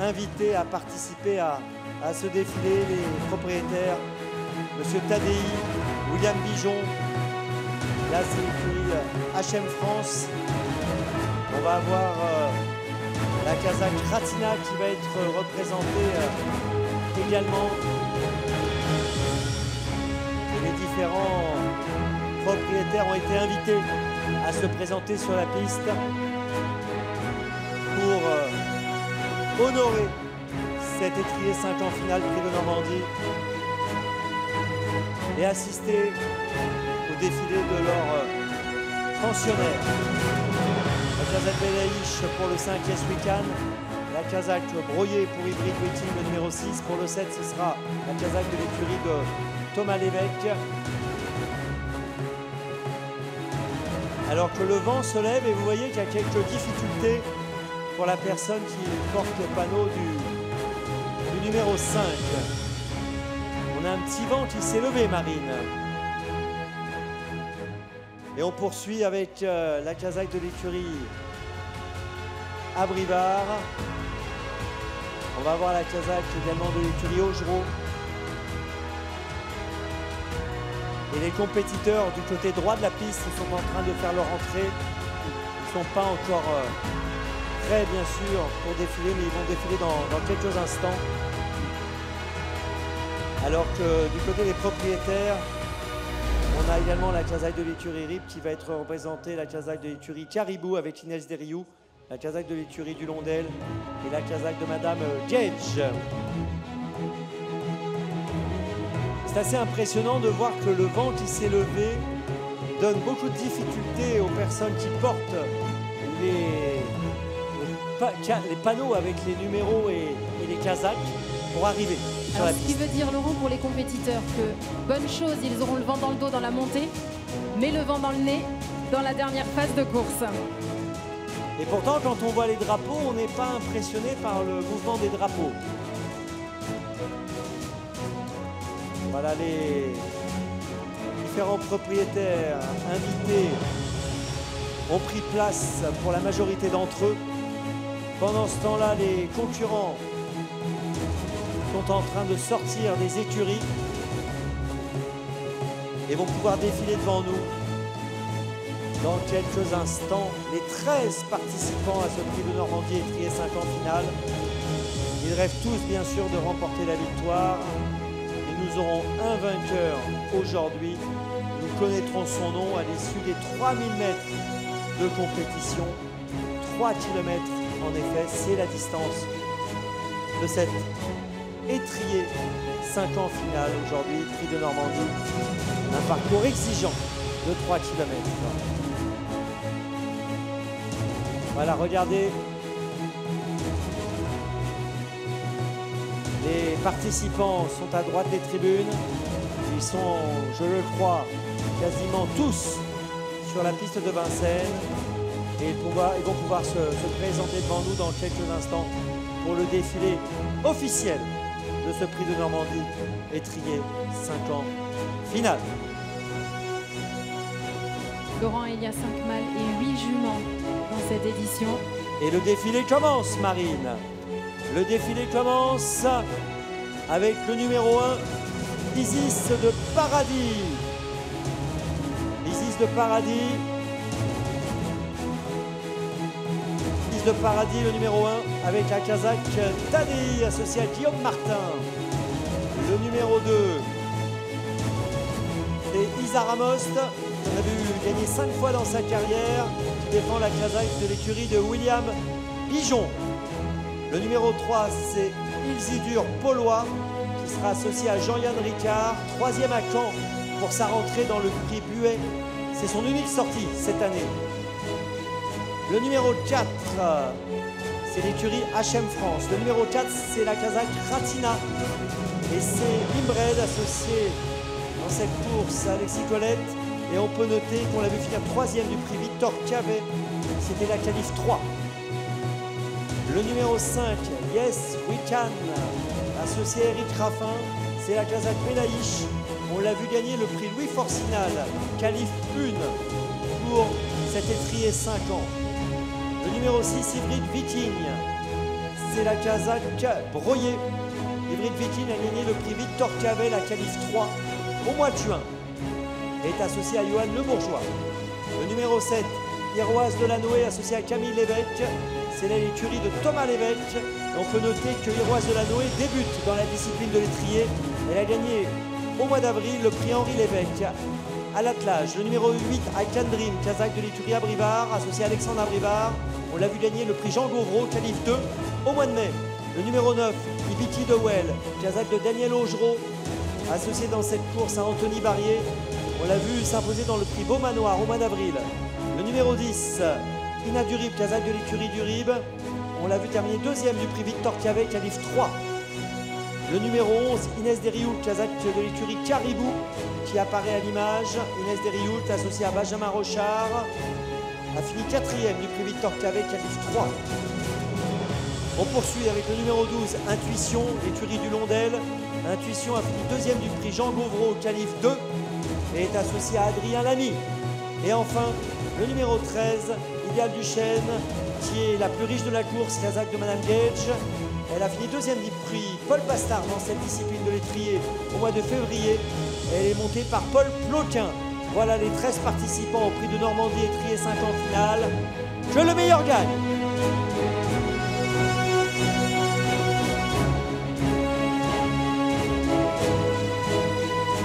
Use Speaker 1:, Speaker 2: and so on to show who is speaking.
Speaker 1: invités à participer à ce défilé, les propriétaires, Monsieur Tadei, William Bijon. Là, c'est l'écurie HM France. On va avoir la Kazakh Ratina qui va être représentée également. Et les différents propriétaires ont été invités à se présenter sur la piste pour honorer cet étrier 5 ans finale Prix de Normandie et assister au défilé de leurs pensionnaires. La Kazakh Belaïch pour le 5 Yes We Can, la Kazakh Broyer pour Hybrid Waiting le numéro 6, pour le 7 ce sera la Kazakh de l'écurie de Thomas Lévesque. Alors que le vent se lève et vous voyez qu'il y a quelques difficultés pour la personne qui porte le panneau du numéro 5. On a un petit vent qui s'est levé, Marine. Et on poursuit avec la Kazakh de l'écurie Abrivard. On va voir la Kazakh également de l'écurie Augereau. Et les compétiteurs du côté droit de la piste sont en train de faire leur entrée. Ils ne sont pas encore prêts, bien sûr, pour défiler, mais ils vont défiler dans quelques instants. Alors que du côté des propriétaires, on a également la Kazakh de l'écurie RIP qui va être représentée, la Kazakh de l'écurie Caribou avec Inès Deriou, la Kazakh de l'écurie du Londel et la Kazakh de Madame Gage. C'est assez impressionnant de voir que le vent qui s'est levé donne beaucoup de difficultés aux personnes qui portent les panneaux avec les numéros et les Kazakhs pour arriver sur la piste.
Speaker 2: Ce qui veut dire, Laurent, pour les compétiteurs, que bonne chose, ils auront le vent dans le dos dans la montée, mais le vent dans le nez dans la dernière phase de course.
Speaker 1: Et pourtant, quand on voit les drapeaux, on n'est pas impressionné par le mouvement des drapeaux. Voilà les différents propriétaires invités ont pris place pour la majorité d'entre eux. Pendant ce temps-là, les concurrents sont en train de sortir des écuries et vont pouvoir défiler devant nous. Dans quelques instants, les 13 participants à ce Prix de Normandie étrier 5 ans finale. Ils rêvent tous, bien sûr, de remporter la victoire. Nous aurons un vainqueur aujourd'hui. Nous connaîtrons son nom à l'issue des 3000 mètres de compétition. 3 km, en effet, c'est la distance de cet étrier 5 ans finale aujourd'hui, Prix de Normandie. Un parcours exigeant de 3 km. Voilà, regardez. Les participants sont à droite des tribunes. Ils sont, je le crois, quasiment tous sur la piste de Vincennes. Et ils vont pouvoir se présenter devant nous dans quelques instants pour le défilé officiel de ce Prix de Normandie étrier 5 ans finale.
Speaker 2: Laurent, il y a 5 mâles et 8 juments dans cette édition.
Speaker 1: Et le défilé commence, Marine. Le défilé commence avec le numéro 1, Isis de Paradis. Isis de Paradis. Isis de Paradis, le numéro 1, avec la Kazakh Tadei, associée à Guillaume Martin. Le numéro 2, c'est Isa Ramos, qu'on a vu gagner 5 fois dans sa carrière, qui défend la Kazakh de l'écurie de William Bijon. Le numéro 3, c'est Ilzidur Paulois, qui sera associé à Jean-Yann Ricard, 3e à Caen pour sa rentrée dans le prix Buet. C'est son unique sortie cette année. Le numéro 4, c'est l'écurie HM France. Le numéro 4, c'est la Kazakh Ratina. Et c'est Imbred associé dans cette course à Alexis Colette. Et on peut noter qu'on l'a vu finir 3e du prix Victor Cavet. C'était la qualif 3. Le numéro 5, Yes We Can, associé à Eric Raffin, c'est la Kazakh Belaïch. On l'a vu gagner le prix Louis Forcinal, qualif 1 pour cet étrier 5 ans. Le numéro 6, Hybrid Viking, c'est la Kazakh Broyer. L'hybride viking a gagné le prix Victor Cavel à Qualif 3 au mois de juin. Elle est associée à Johan Le Bourgeois. Le numéro 7, Iroise de la Noé, associée à Camille Lévesque. C'est l'écurie de Thomas Lévesque. On peut noter que Iroise de la Noé débute dans la discipline de l'étrier. Elle a gagné au mois d'avril le prix Henri Lévesque à l'attelage. Le numéro 8, I Can Dream, Kazakh de l'écurie Abrivard, associé à Alexandre Abrivard. On l'a vu gagner le prix Jean Gauvreau, Qualif 2 au mois de mai. Le numéro 9, Ibiti de Well, Kazakh de Daniel Augereau, associé dans cette course à Anthony Barrier. On l'a vu s'imposer dans le prix Beau Manoir au mois d'avril. Le numéro 10, Ina Durib, Kazakh de l'écurie Durib. On l'a vu terminer deuxième du prix Victor Cavet, Qualif 3. Le numéro 11, Inès Derrioult, Kazakh de l'écurie Caribou, qui apparaît à l'image. Inès Derrioult, associée à Benjamin Rochard, a fini quatrième du prix Victor Cavet, Qualif 3. On poursuit avec le numéro 12, Intuition, l'écurie du Londel. Intuition a fini deuxième du prix Jean Gauvreau, Qualif 2, et est associé à Adrien Lamy. Et enfin, le numéro 13, Ideal Duchesne, qui est la plus riche de la course, Kazakh de Madame Gage. Elle a fini deuxième du prix Paul Bastard dans cette discipline de l'étrier au mois de février. Elle est montée par Paul Ploquin. Voilà les 13 participants au prix de Normandie étrier 5 ans finale. Que le meilleur gagne!